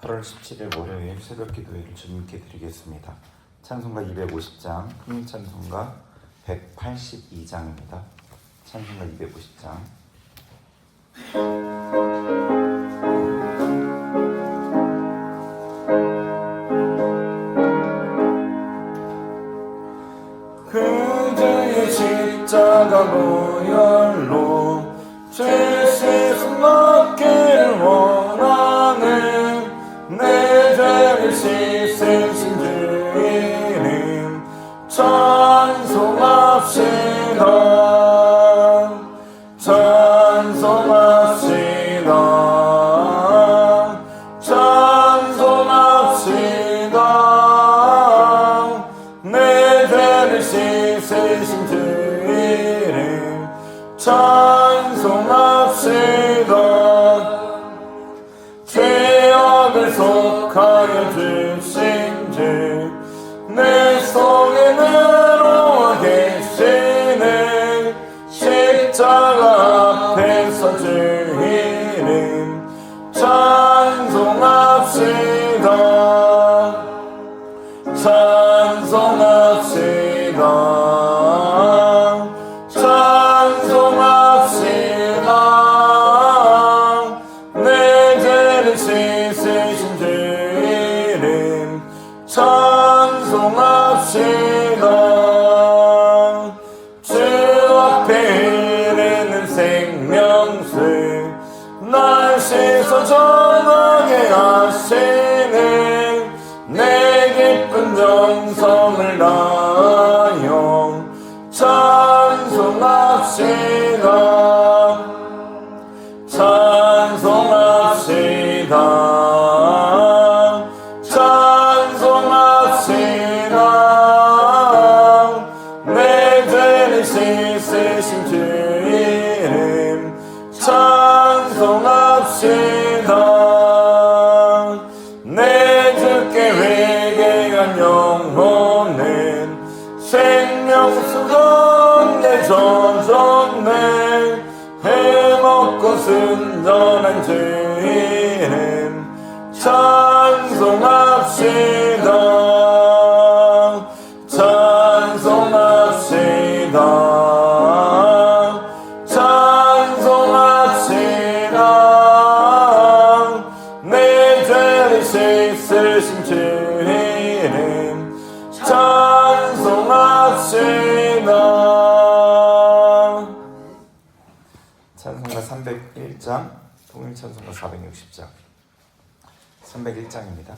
8월 17일 월요일 새벽 기도회를 주님께 드리겠습니다. 찬송가 250장, 찬송가 182장입니다. 찬송가 250장. 그대의 십자가 보혈로 죄 씻음 받기를 원하는 내 죄를 씻으신 주님 찬송합시다. 찬송합시다. 찬송합시다. 내 죄를 씻으신 주님 찬송합시다. 죄악을 속하여 주신 주 내 속에 내려와 계시네. 십자가 앞에서 주님 찬송합시다. 찬송합시다. 찬송합시다. 내 죄를 씻으신 주님 찬송합시다. 주 앞에 흐르는 생명수 날 씻어 전하게 하시네. 내 기쁜 정성을 다하여 찬송합시다. 찬송합시다. 찬송합시다. 내 죄를 씻으신 주님 찬송합시다. 내 주께 회개한 영혼은 생명수 가운데 젖었네. 해먹고 순전한 주님 찬송합시다. 찬송합시다. 찬송합시다. 내 죄를 씻으신 주님 찬송합시다. 찬송가 301장, 통일찬송가 460장. 301장입니다.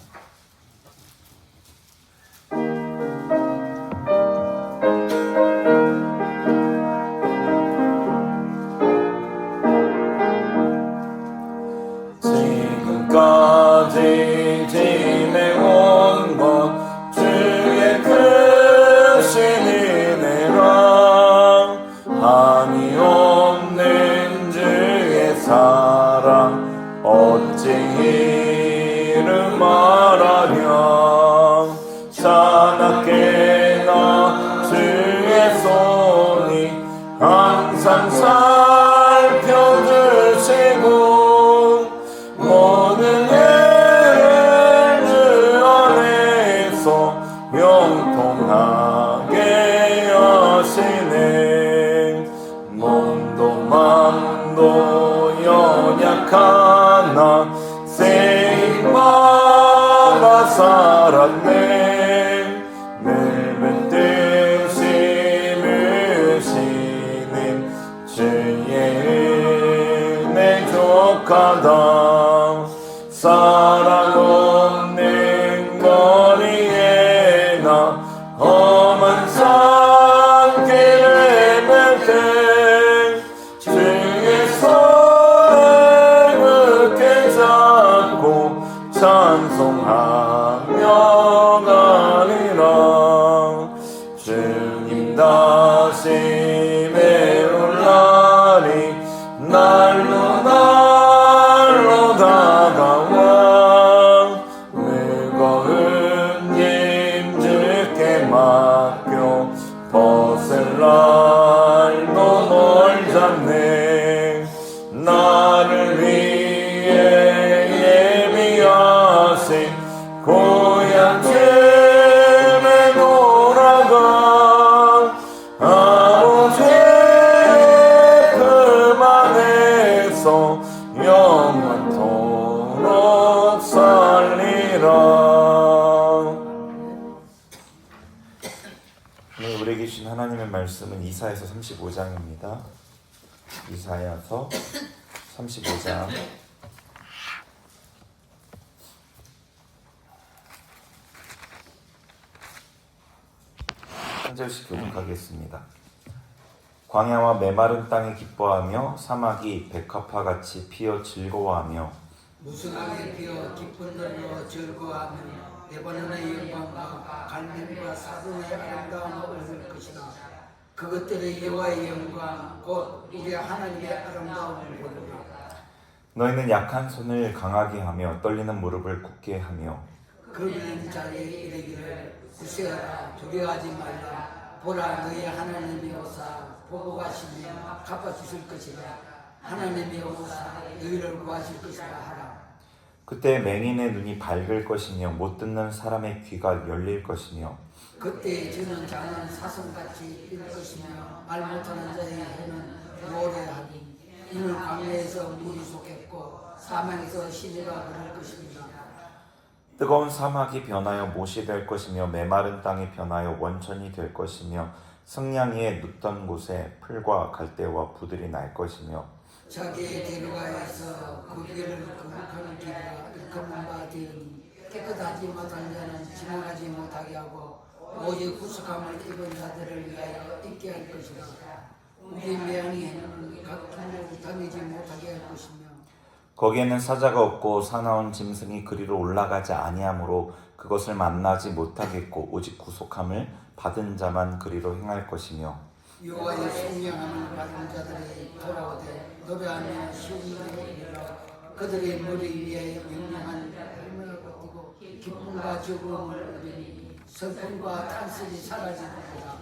지금까지 지내온 것 주의 크신 은혜라. 한이 없는 주의 사랑 어찌 이름 말하랴. 자나깨나 주의 손이 항상 살펴주시고 모든 일을 주 안에서 영통하게 하시네. 몸도 마음도 연약하나 세임마다 살았네. 늙은 듯이 무시는 주의 은혜 족하다. 사랑 없는 거리에 나 험한 산길을 맺게 주의 손을 굳게 잡고 찬송하며 가리라. 주님 다시 외올라니 날로 날로 다가와. 무거운 짐 주께 맡겨 벗을 날도 널 잡네. 나를 위해 예비하신 다시 고향쯤에 돌아가 아버지의 품 안에서 영원토록 살리라. 네, 우리에게 주신 하나님의 말씀은 이사야서 35장입니다. 이사야서 35장 한 절씩 교독하겠습니다. 광야와 메마른 땅이 기뻐하며 사막이 백합화같이 피어 즐거워하며 무성하게 피어 기쁜 노래로 즐거워하며 레바논의 영광과 갈멜과 사돈의 아름다움을 얻을 것이다. 그것들의 여호와의 영광 곧 우리 하나님의 아름다움을 보리라. 너희는 약한 손을 강하게 하며 떨리는 무릎을 굳게 하며 그 믿는 자에게 이르기를 구세하라 두려워하지 말라. 보라 너희 하나님이 오사 보고 가시며 갚아주실 것이라. 하나님이 오사 너희를 구하실 것이라 하라. 그때 맹인의 눈이 밝을 것이며 못 듣는 사람의 귀가 열릴 것이며 그때 주는 자는 사슴같이 뛸 것이며 말 못하는 자의 혀는 노래하니 이는 광야에서 물이 솟겠고 사망에서 시내가 흐를 것입니다. 뜨거운 사막이 변하여 못이 될 것이며 메마른 땅이 변하여 원천이 될 것이며 승냥이의 눕던 곳에 풀과 갈대와 부들이 날 것이며 자기의 대로가에서 그 길을 거룩하는 길이라 일컫는 바 되으니 깨끗하지 못한 자는 지나가지 못하게 하고 오직 구속함을 입은 자들을 위하여 있게 할 것이라. 우리 매양이에는 각 길을 다니지 못하게 할 것이며 거기에는 사자가 없고 사나운 짐승이 그리로 올라가지 아니하므로 그것을 만나지 못하겠고 오직 구속함을 받은 자만 그리로 행할 것이며 여호와의 성령함을 받은 자들이 돌아오되 노래하며 쉬운 일에 이르러 그들의 머리 위에 명령한 헬멧을 벗기고 기쁨과 즐거움을 누리니 슬픔과 탄식이 사라지는구나.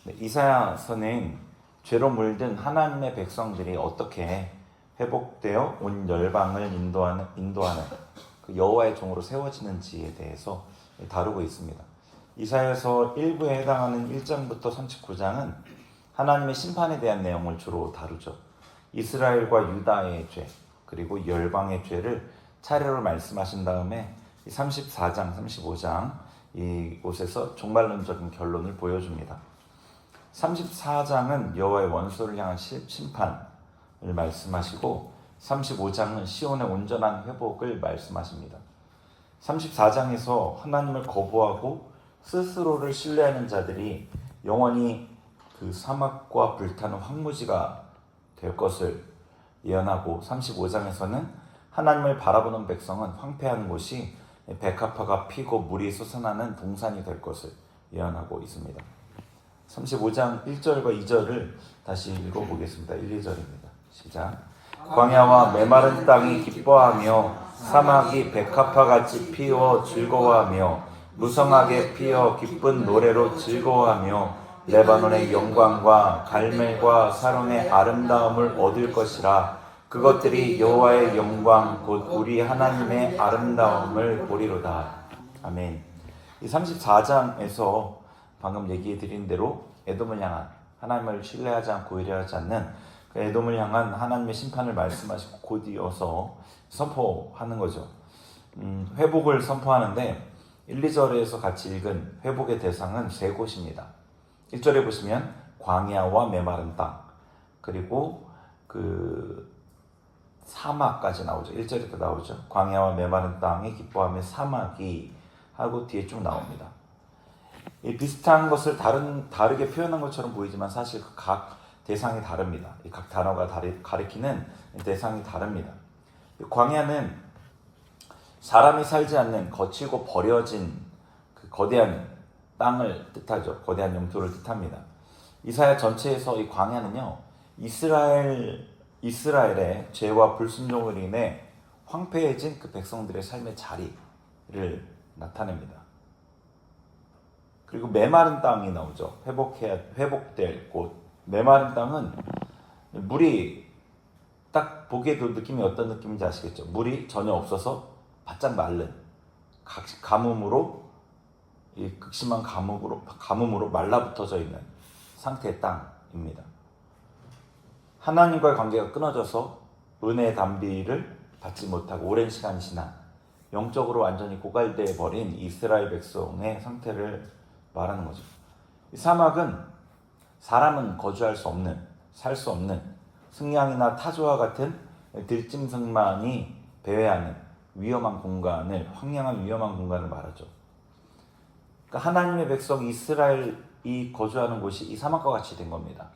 네, 이사야서는 죄로 물든 하나님의 백성들이 어떻게 회복되어 온 열방을 인도하는 그 여호와의 종으로 세워지는지에 대해서 다루고 있습니다. 이사야서 1부에 해당하는 1장부터 39장은 하나님의 심판에 대한 내용을 주로 다루죠. 이스라엘과 유다의 죄 그리고 열방의 죄를 차례로 말씀하신 다음에 34장, 35장 이곳에서 종말론적인 결론을 보여줍니다. 34장은 여호와의 원수를 향한 심판을 말씀하시고 35장은 시온의 온전한 회복을 말씀하십니다. 34장에서 하나님을 거부하고 스스로를 신뢰하는 자들이 영원히 그 사막과 불타는 황무지가 될 것을 예언하고 35장에서는 하나님을 바라보는 백성은 황폐한 곳이 백합화가 피고 물이 솟아나는 동산이 될 것을 예언하고 있습니다. 35장 1절과 2절을 다시 읽어보겠습니다. 1, 2절입니다. 시작. 광야와 메마른 땅이 기뻐하며 사막이 백합화같이 피어 즐거워하며 무성하게 피어 기쁜 노래로 즐거워하며 레바논의 영광과 갈멜과 사론의 아름다움을 얻을 것이라. 그것들이 여호와의 영광 곧 우리 하나님의 아름다움을 보리로다. 아멘. 이 34장에서 방금 얘기해 드린 대로 에돔을 향한 하나님을 신뢰하지 않고 의뢰하지 않는 그 에돔을 향한 하나님의 심판을 말씀하시고 곧 이어서 선포하는 거죠. 회복을 선포하는데 1, 2절에서 같이 읽은 회복의 대상은 세 곳입니다. 1절에 보시면 광야와 메마른 땅 그리고 그 사막까지 나오죠. 1절에도 나오죠. 광야와 메마른 땅이 기뻐하며 사막이 하고 뒤에 쭉 나옵니다. 이 비슷한 것을 다르게 표현한 것처럼 보이지만 사실 각 대상이 다릅니다. 각 단어가 가리키는 대상이 다릅니다. 광야는 사람이 살지 않는 거칠고 버려진 그 거대한 땅을 뜻하죠. 거대한 영토를 뜻합니다. 이사야 전체에서 이 광야는요, 이스라엘의 죄와 불순종으로 인해 황폐해진 그 백성들의 삶의 자리를 나타냅니다. 그리고 메마른 땅이 나오죠. 회복될 곳. 메마른 땅은 물이 딱 보기에도 느낌이 어떤 느낌인지 아시겠죠? 물이 전혀 없어서 바짝 마른 가뭄으로, 이 극심한 가뭄으로 말라붙어져 있는 상태의 땅입니다. 하나님과의 관계가 끊어져서 은혜의 담비를 받지 못하고 오랜 시간이 지난, 영적으로 완전히 고갈되어 버린 이스라엘 백성의 상태를 말하는 거죠. 이 사막은 사람은 거주할 수 없는, 살 수 없는 승냥이나 타조와 같은 들짐승만이 배회하는 위험한 공간을, 황량한 위험한 공간을 말하죠. 그러니까 하나님의 백성 이스라엘이 거주하는 곳이 이 사막과 같이 된 겁니다.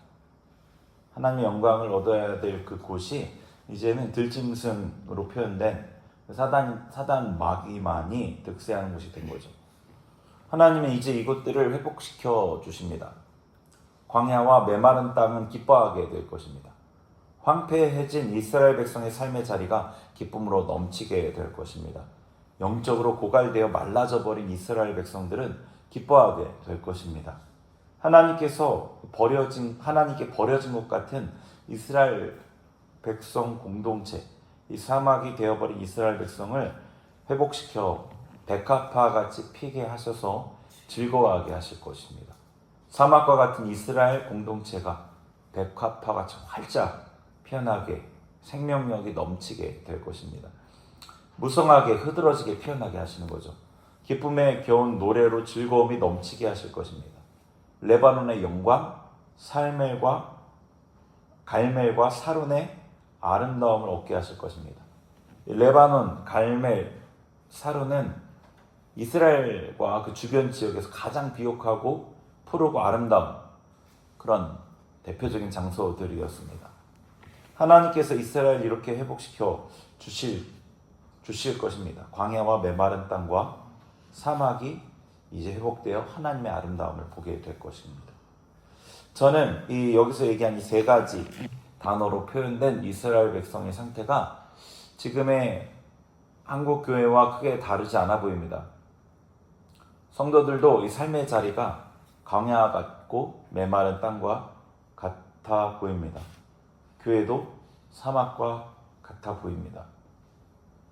하나님의 영광을 얻어야 될 그 곳이 이제는 들짐승으로 표현된 사단 마귀만이 득세하는 곳이 된 거죠. 하나님은 이제 이것들을 회복시켜 주십니다. 광야와 메마른 땅은 기뻐하게 될 것입니다. 황폐해진 이스라엘 백성의 삶의 자리가 기쁨으로 넘치게 될 것입니다. 영적으로 고갈되어 말라져 버린 이스라엘 백성들은 기뻐하게 될 것입니다. 하나님께 버려진 것 같은 이스라엘 백성 공동체, 이 사막이 되어버린 이스라엘 백성을 회복시켜 백합화 같이 피게 하셔서 즐거워하게 하실 것입니다. 사막과 같은 이스라엘 공동체가 백합화 같이 활짝 피어나게, 생명력이 넘치게 될 것입니다. 무성하게 흐드러지게 피어나게 하시는 거죠. 기쁨에 겨운 노래로 즐거움이 넘치게 하실 것입니다. 레바논의 영광, 갈멜과 사룬의 아름다움을 얻게 하실 것입니다. 레바논, 갈멜, 사룬은 이스라엘과 그 주변 지역에서 가장 비옥하고 푸르고 아름다운 그런 대표적인 장소들이었습니다. 하나님께서 이스라엘을 이렇게 회복시켜 주실 것입니다. 광야와 메마른 땅과 사막이 이제 회복되어 하나님의 아름다움을 보게 될 것입니다. 저는 여기서 얘기한 이 세 가지 단어로 표현된 이스라엘 백성의 상태가 지금의 한국 교회와 크게 다르지 않아 보입니다. 성도들도 이 삶의 자리가 광야 같고 메마른 땅과 같아 보입니다. 교회도 사막과 같아 보입니다.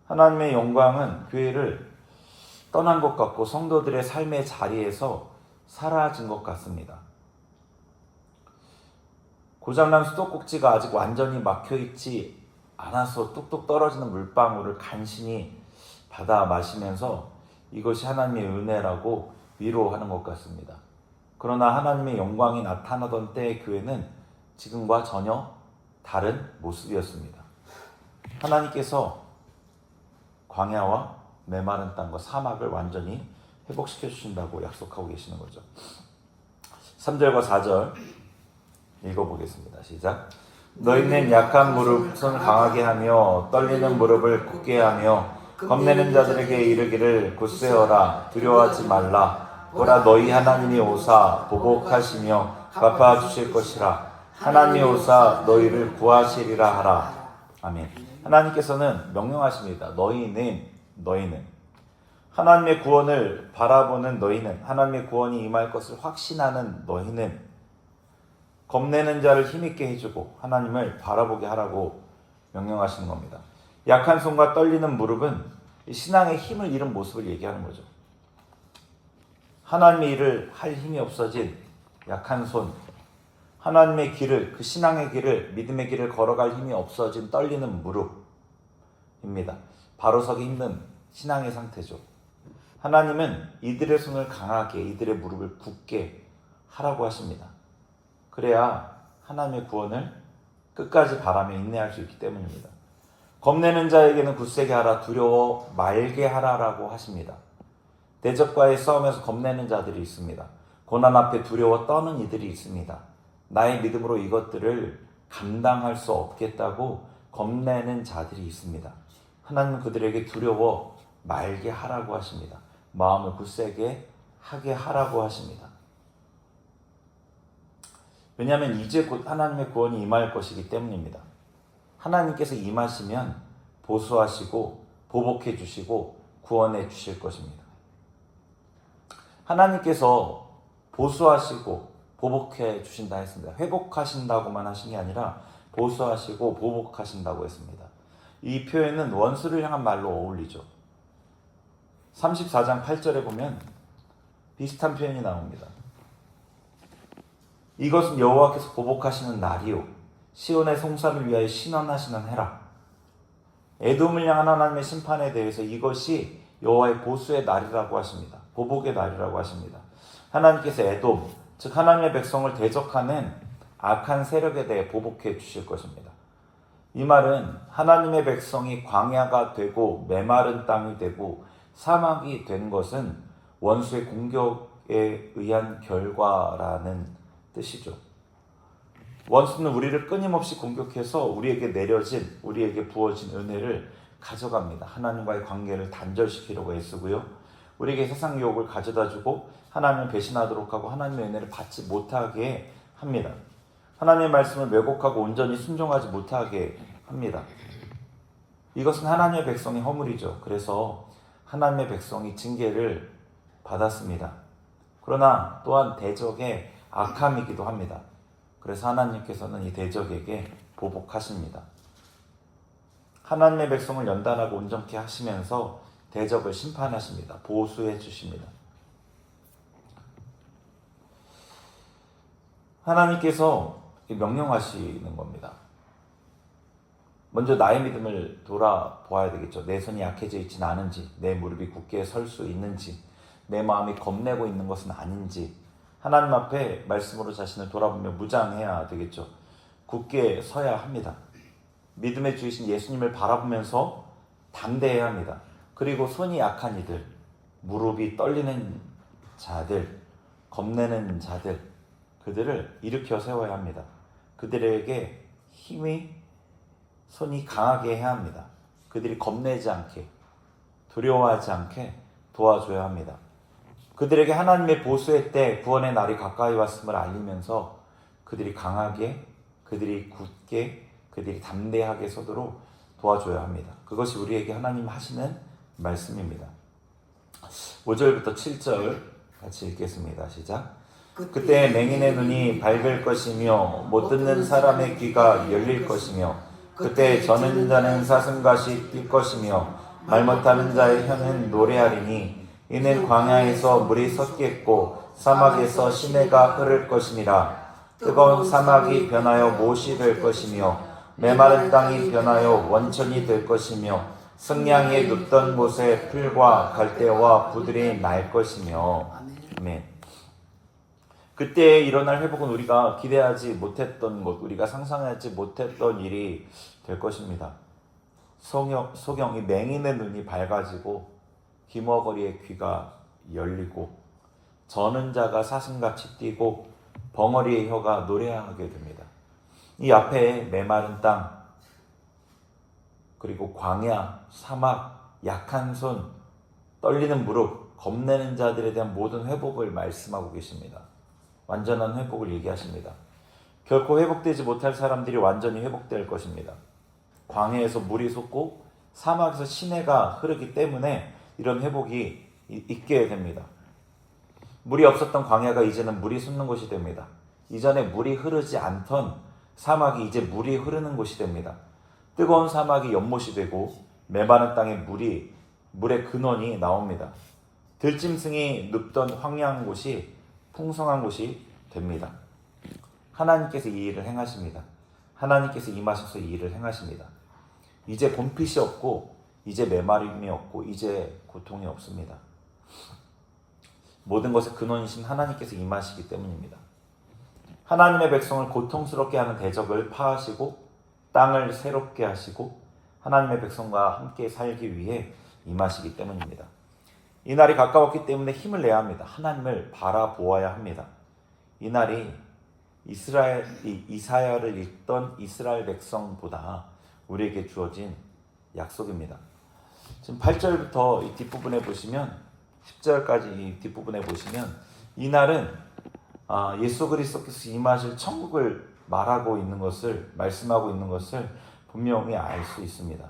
하나님의 영광은 교회를 떠난 것 같고 성도들의 삶의 자리에서 사라진 것 같습니다. 고장난 수도꼭지가 아직 완전히 막혀있지 않아서 뚝뚝 떨어지는 물방울을 간신히 받아 마시면서 이것이 하나님의 은혜라고 위로하는 것 같습니다. 그러나 하나님의 영광이 나타나던 때의 교회는 지금과 전혀 다른 모습이었습니다. 하나님께서 광야와 메마른 땅과 사막을 완전히 회복시켜 주신다고 약속하고 계시는 거죠. 3절과 4절 읽어보겠습니다. 시작. 너희는 약한 무릎 손을 강하게 하며 떨리는 무릎을 굳게 하며 겁내는 자들에게 이르기를 굳세어라 두려워하지 말라. 보라 너희 하나님이 오사 보복하시며 갚아주실 것이라. 하나님이 오사 너희를 구하시리라 하라. 아멘. 하나님께서는 명령하십니다. 너희는 하나님의 구원을 바라보는 너희는, 하나님의 구원이 임할 것을 확신하는 너희는 겁내는 자를 힘있게 해주고 하나님을 바라보게 하라고 명령하시는 겁니다. 약한 손과 떨리는 무릎은 신앙의 힘을 잃은 모습을 얘기하는 거죠. 하나님의 일을 할 힘이 없어진 약한 손, 하나님의 길을, 그 신앙의 길을, 믿음의 길을 걸어갈 힘이 없어진 떨리는 무릎입니다. 바로 서기 힘든 신앙의 상태죠. 하나님은 이들의 손을 강하게, 이들의 무릎을 굳게 하라고 하십니다. 그래야 하나님의 구원을 끝까지 바라며 인내할 수 있기 때문입니다. 겁내는 자에게는 굳세게 하라, 두려워 말게 하라라고 하십니다. 대적과의 싸움에서 겁내는 자들이 있습니다. 고난 앞에 두려워 떠는 이들이 있습니다. 나의 믿음으로 이것들을 감당할 수 없겠다고 겁내는 자들이 있습니다. 하나님은 그들에게 두려워 말게 하라고 하십니다. 마음을 굳세게 하게 하라고 하십니다. 왜냐하면 이제 곧 하나님의 구원이 임할 것이기 때문입니다. 하나님께서 임하시면 보수하시고 보복해 주시고 구원해 주실 것입니다. 하나님께서 보수하시고 보복해 주신다 했습니다. 회복하신다고만 하신 게 아니라 보수하시고 보복하신다고 했습니다. 이 표현은 원수를 향한 말로 어울리죠. 34장 8절에 보면 비슷한 표현이 나옵니다. 이것은 여호와께서 보복하시는 날이요 시온의 송사를 위하여 신원하시는 해라. 에돔을 향한 하나님의 심판에 대해서 이것이 여호와의 보수의 날이라고 하십니다. 보복의 날이라고 하십니다. 하나님께서 에돔, 즉 하나님의 백성을 대적하는 악한 세력에 대해 보복해 주실 것입니다. 이 말은 하나님의 백성이 광야가 되고 메마른 땅이 되고 사막이 된 것은 원수의 공격에 의한 결과라는 뜻이죠. 원수는 우리를 끊임없이 공격해서 우리에게 내려진, 우리에게 부어진 은혜를 가져갑니다. 하나님과의 관계를 단절시키려고 애쓰고요. 우리에게 세상 유혹을 가져다주고 하나님을 배신하도록 하고 하나님의 은혜를 받지 못하게 합니다. 하나님의 말씀을 왜곡하고 온전히 순종하지 못하게 합니다. 이것은 하나님의 백성의 허물이죠. 그래서 하나님의 백성이 징계를 받았습니다. 그러나 또한 대적의 악함이기도 합니다. 그래서 하나님께서는 이 대적에게 보복하십니다. 하나님의 백성을 연단하고 온전케 하시면서 대적을 심판하십니다. 보수해 주십니다. 하나님께서 명령하시는 겁니다. 먼저 나의 믿음을 돌아보아야 되겠죠. 내 손이 약해져 있지는 않은지, 내 무릎이 굳게 설 수 있는지, 내 마음이 겁내고 있는 것은 아닌지, 하나님 앞에 말씀으로 자신을 돌아보며 무장해야 되겠죠. 굳게 서야 합니다. 믿음의 주이신 예수님을 바라보면서 담대해야 합니다. 그리고 손이 약한 이들, 무릎이 떨리는 자들, 겁내는 자들, 그들을 일으켜 세워야 합니다. 그들에게 손이 강하게 해야 합니다. 그들이 겁내지 않게, 두려워하지 않게 도와줘야 합니다. 그들에게 하나님의 보수의 때, 구원의 날이 가까이 왔음을 알리면서 그들이 강하게, 그들이 굳게, 그들이 담대하게 서도록 도와줘야 합니다. 그것이 우리에게 하나님 하시는 말씀입니다. 5절부터 7절 같이 읽겠습니다. 시작. 그때 맹인의 눈이 밝을 것이며 못 듣는 사람의 귀가 열릴 것이며 그때 저는 자는 사슴같이 뛸 것이며 말 못하는 자의 혀는 노래하리니 이는 광야에서 물이 섞겠고 사막에서 시내가 흐를 것이니라. 뜨거운 사막이 변하여 못이 될 것이며 메마른 땅이 변하여 원천이 될 것이며 승냥이에 눕던 곳에 풀과 갈대와 부들이 날 것이며. 아멘. 그때 일어날 회복은 우리가 기대하지 못했던 것, 우리가 상상하지 못했던 일이 될 것입니다. 소경이 맹인의 눈이 밝아지고 귀머거리의 귀가 열리고 저는 자가 사슴같이 뛰고 벙어리의 혀가 노래하게 됩니다. 이 앞에 메마른 땅, 그리고 광야, 사막, 약한 손, 떨리는 무릎, 겁내는 자들에 대한 모든 회복을 말씀하고 계십니다. 완전한 회복을 얘기하십니다. 결코 회복되지 못할 사람들이 완전히 회복될 것입니다. 광야에서 물이 솟고 사막에서 시내가 흐르기 때문에 이런 회복이 있게 됩니다. 물이 없었던 광야가 이제는 물이 솟는 곳이 됩니다. 이전에 물이 흐르지 않던 사막이 이제 물이 흐르는 곳이 됩니다. 뜨거운 사막이 연못이 되고 메마른 땅에 물의 근원이 나옵니다. 들짐승이 눕던 황량한 곳이 풍성한 곳이 됩니다. 하나님께서 이 일을 행하십니다. 하나님께서 임하셔서 이 일을 행하십니다. 이제 봄빛이 없고 이제 메마름이 없고 이제 고통이 없습니다. 모든 것의 근원이신 하나님께서 임하시기 때문입니다. 하나님의 백성을 고통스럽게 하는 대적을 파하시고 땅을 새롭게 하시고 하나님의 백성과 함께 살기 위해 임하시기 때문입니다. 이 날이 가까웠기 때문에 힘을 내야 합니다. 하나님을 바라보아야 합니다. 이 날이 이사야를 읽던 이스라엘 백성보다 우리에게 주어진 약속입니다. 지금 8절부터 이 뒷부분에 보시면 10절까지 이 뒷부분에 보시면 이 날은 예수 그리스도께서 임하실 천국을 말하고 있는 것을, 말씀하고 있는 것을 분명히 알 수 있습니다.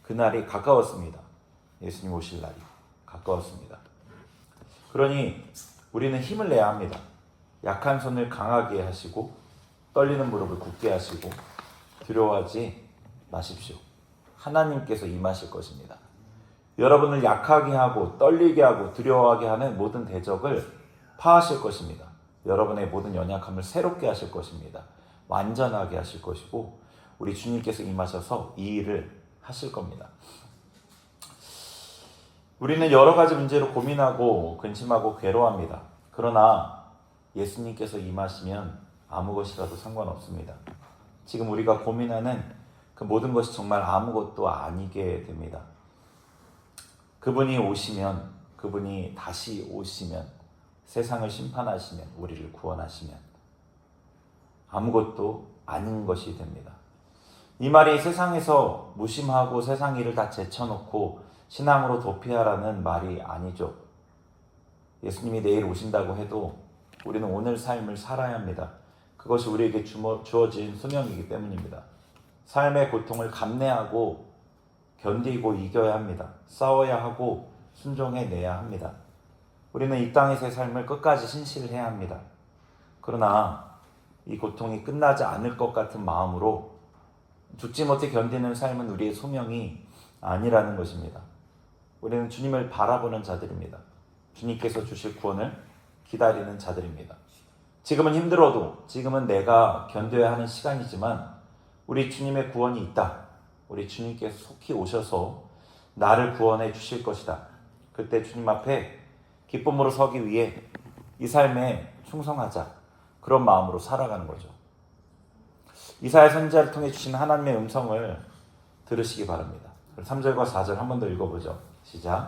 그날이 가까웠습니다. 예수님 오실 날이 가까웠습니다. 그러니 우리는 힘을 내야 합니다. 약한 손을 강하게 하시고 떨리는 무릎을 굳게 하시고 두려워하지 마십시오. 하나님께서 임하실 것입니다. 여러분을 약하게 하고 떨리게 하고 두려워하게 하는 모든 대적을 파하실 것입니다. 여러분의 모든 연약함을 새롭게 하실 것입니다. 완전하게 하실 것이고 우리 주님께서 임하셔서 이 일을 하실 겁니다. 우리는 여러 가지 문제로 고민하고 근심하고 괴로워합니다. 그러나 예수님께서 임하시면 아무 것이라도 상관없습니다. 지금 우리가 고민하는 그 모든 것이 정말 아무것도 아니게 됩니다. 그분이 오시면, 그분이 다시 오시면, 세상을 심판하시면, 우리를 구원하시면 아무것도 아닌 것이 됩니다. 이 말이 세상에서 무심하고 세상 일을 다 제쳐놓고 신앙으로 도피하라는 말이 아니죠. 예수님이 내일 오신다고 해도 우리는 오늘 삶을 살아야 합니다. 그것이 우리에게 주어진 소명이기 때문입니다. 삶의 고통을 감내하고 견디고 이겨야 합니다. 싸워야 하고 순종해내야 합니다. 우리는 이 땅에서의 삶을 끝까지 신실해야 합니다. 그러나 이 고통이 끝나지 않을 것 같은 마음으로 죽지 못해 견디는 삶은 우리의 소명이 아니라는 것입니다. 우리는 주님을 바라보는 자들입니다. 주님께서 주실 구원을 기다리는 자들입니다. 지금은 힘들어도, 지금은 내가 견뎌야 하는 시간이지만 우리 주님의 구원이 있다. 우리 주님께서 속히 오셔서 나를 구원해 주실 것이다. 그때 주님 앞에 기쁨으로 서기 위해 이 삶에 충성하자. 그런 마음으로 살아가는 거죠. 이사야 선지자를 통해 주신 하나님의 음성을 들으시기 바랍니다. 3절과 4절 한 번 더 읽어보죠. 시작.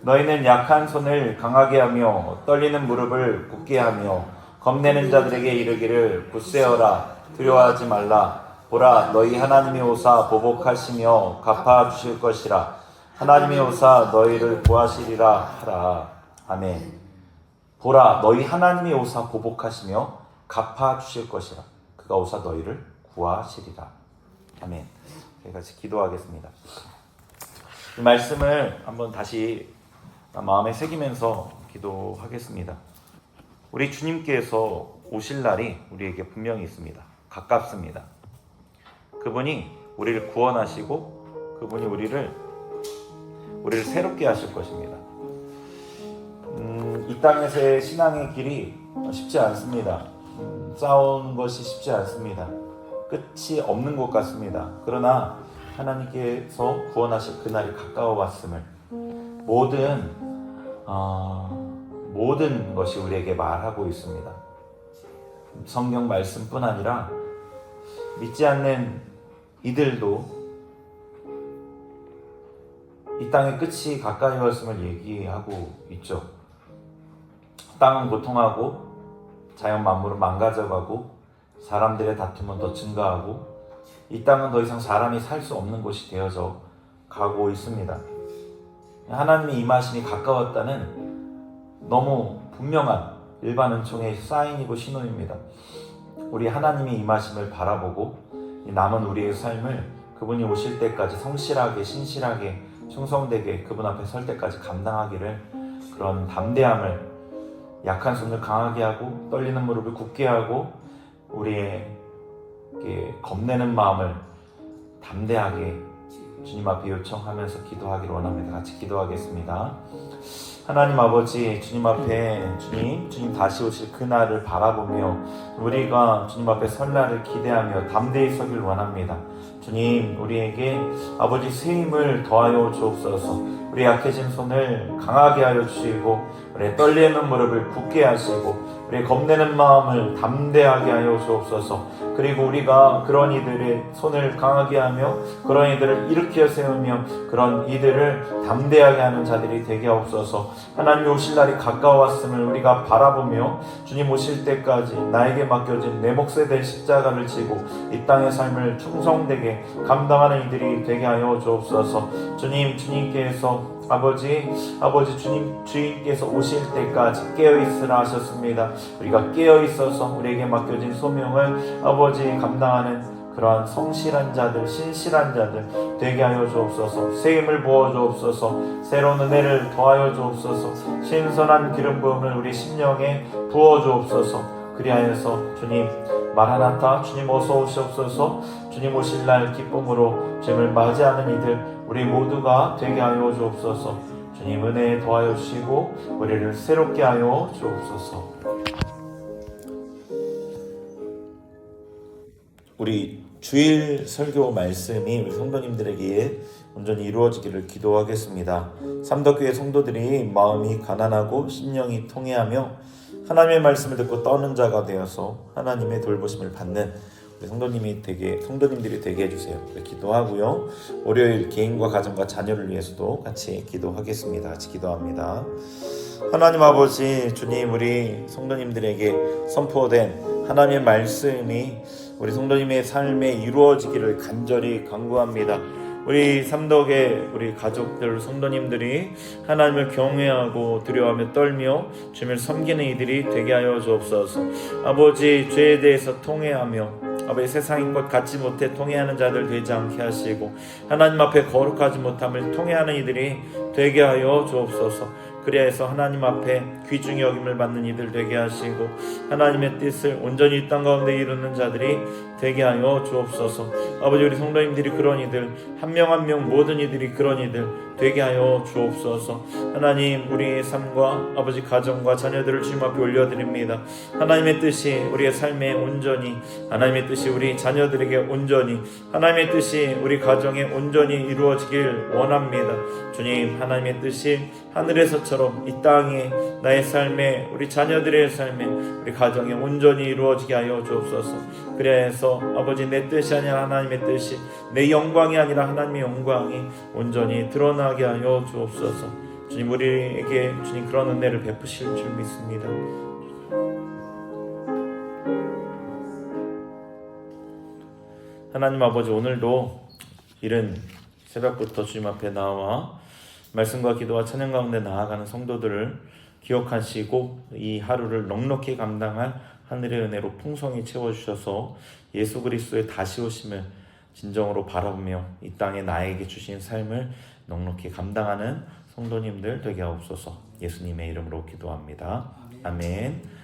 너희는 약한 손을 강하게 하며 떨리는 무릎을 굳게 하며 겁내는 자들에게 이르기를 굳세어라 두려워하지 말라. 보라 너희 하나님이 오사 보복하시며 갚아주실 것이라. 하나님이 오사 너희를 구하시리라 하라. 아멘. 보라 너희 하나님이 오사 보복하시며 갚아주실 것이라. 그가 오사 너희를 구하시리라. 아멘. 저희 같이 기도하겠습니다. 이 말씀을 한번 다시 마음에 새기면서 기도하겠습니다. 우리 주님께서 오실 날이 우리에게 분명히 있습니다. 가깝습니다. 그분이 우리를 구원하시고 그분이 우리를 새롭게 하실 것입니다. 이 땅에서의 신앙의 길이 쉽지 않습니다. 싸우는 것이 쉽지 않습니다. 끝이 없는 것 같습니다. 그러나 하나님께서 구원하실 그날이 가까워 왔음을 모든 것이 우리에게 말하고 있습니다. 성경 말씀뿐 아니라 믿지 않는 이들도 이 땅의 끝이 가까이 왔음을 얘기하고 있죠. 땅은 고통하고 자연 만물은 망가져가고 사람들의 다툼은 더 증가하고 이 땅은 더 이상 사람이 살 수 없는 곳이 되어져 가고 있습니다. 하나님의 임하심이 가까웠다는 너무 분명한 일반 은총의 사인이고 신호입니다. 우리 하나님의 임하심을 바라보고 남은 우리의 삶을 그분이 오실 때까지 성실하게 신실하게 충성되게 그분 앞에 설 때까지 감당하기를, 그런 담대함을, 약한 손을 강하게 하고 떨리는 무릎을 굳게 하고 우리의 겁내는 마음을 담대하게 주님 앞에 요청하면서 기도하기를 원합니다. 같이 기도하겠습니다. 하나님 아버지, 주님 앞에 주님 다시 오실 그날을 바라보며 우리가 주님 앞에 설 날을 기대하며 담대히 서길 원합니다. 주님, 우리에게 아버지 새 힘을 더하여 주옵소서. 우리 약해진 손을 강하게 하여 주시고 우리의 떨리는 무릎을 굳게 하시고 우리의 겁내는 마음을 담대하게 하여 주옵소서. 그리고 우리가 그런 이들의 손을 강하게 하며 그런 이들을 일으켜 세우며 그런 이들을 담대하게 하는 자들이 되게 하옵소서. 하나님 오실 날이 가까웠음을 우리가 바라보며 주님 오실 때까지 나에게 맡겨진 내 몫에 될 십자가를 지고 이 땅의 삶을 충성되게 감당하는 이들이 되게 하여 주옵소서. 주님께서 주님께서 오실 때까지 깨어있으라 하셨습니다. 우리가 깨어있어서 우리에게 맡겨진 소명을 감당하는 그러한 성실한 자들, 신실한 자들 되게 하여 주옵소서. 새 힘을 부어 주옵소서. 새로운 은혜를 더하여 주옵소서. 신선한 기름 부음을 우리 심령에 부어 주옵소서. 그리하여서 주님, 마라나타 주님 어서 오시옵소서. 주님 오실 날 기쁨으로 주님을 맞이하는 이들 우리 모두가 되게 하여 주옵소서. 주님 은혜에 더하여 주시고 우리를 새롭게 하여 주옵소서. 우리 주일 설교 말씀이 우리 성도님들에게 온전히 이루어지기를 기도하겠습니다. 삼덕교회 성도들이 마음이 가난하고 심령이 통회하며 하나님의 말씀을 듣고 떠는 자가 되어서 하나님의 돌보심을 받는 우리 성도님들이 되게 해주세요. 기도하고요. 월요일 개인과 가정과 자녀를 위해서도 같이 기도하겠습니다. 같이 기도합니다. 하나님 아버지, 주님, 우리 성도님들에게 선포된 하나님의 말씀이 우리 성도님의 삶에 이루어지기를 간절히 간구합니다. 우리 삼덕의 우리 가족들, 성도님들이 하나님을 경외하고 두려워하며 떨며 주님을 섬기는 이들이 되게 하여 주옵소서. 아버지, 죄에 대해서 통회하며 아버지 세상인 것 갖지 못해 통회하는 자들 되지 않게 하시고 하나님 앞에 거룩하지 못함을 통회하는 이들이 되게 하여 주옵소서. 그리하여서 하나님 앞에 귀중히 여김을 받는 이들 되게 하시고 하나님의 뜻을 온전히 이 땅 가운데 이루는 자들이 되게 하여 주옵소서. 아버지, 우리 성도님들이 그런 이들, 한 명 한 명 모든 이들이 그런 이들 되게 하여 주옵소서. 하나님, 우리의 삶과 아버지 가정과 자녀들을 주님 앞에 올려드립니다. 하나님의 뜻이 우리의 삶에 온전히, 하나님의 뜻이 우리 자녀들에게 온전히, 하나님의 뜻이 우리 가정에 온전히 이루어지길 원합니다. 주님, 하나님의 뜻이 하늘에서처럼 이 땅에 나의 삶에, 우리 자녀들의 삶에, 우리 가정에 온전히 이루어지게 하여 주옵소서. 그래서 아버지, 내 뜻이 아니라 하나님의 뜻이, 내 영광이 아니라 하나님의 영광이 온전히 드러나게 하여 주옵소서. 주님, 우리에게 주님 그런 은혜를 베푸실 줄 믿습니다. 하나님 아버지, 오늘도 이른 새벽부터 주님 앞에 나와 말씀과 기도와 찬양 가운데 나아가는 성도들을 기억하시고 이 하루를 넉넉히 감당할 하늘의 은혜로 풍성히 채워주셔서 예수 그리스도의 다시 오심을 진정으로 바라보며 이 땅에 나에게 주신 삶을 넉넉히 감당하는 성도님들 되게 하옵소서. 예수님의 이름으로 기도합니다. 아멘.